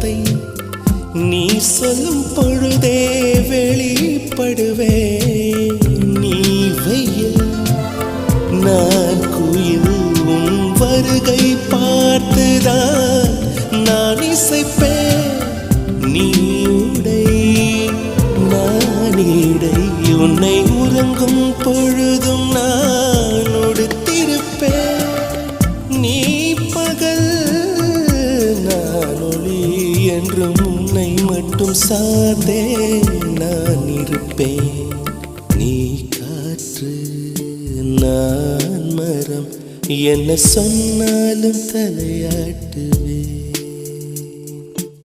வார்த்தை நீ சொல்லும் பொழுதே வெளிப்படுவே. நீ வெயில் நான் குயில் உன் வருகை பார்த்துதான் நான் இசைப்பேன். நீ உடை நான் இடை உன்னை உறங்கும் பொழுதும் நான் உடுத்திருப்பேன். நீ பகல் நான் ஒளி என்றும் உன்னை மட்டும் சார்ந்தே நான் இருப்பேன். நீ காற்று நான் மரம் என்ன சொன்னாலும் தலையாட்டு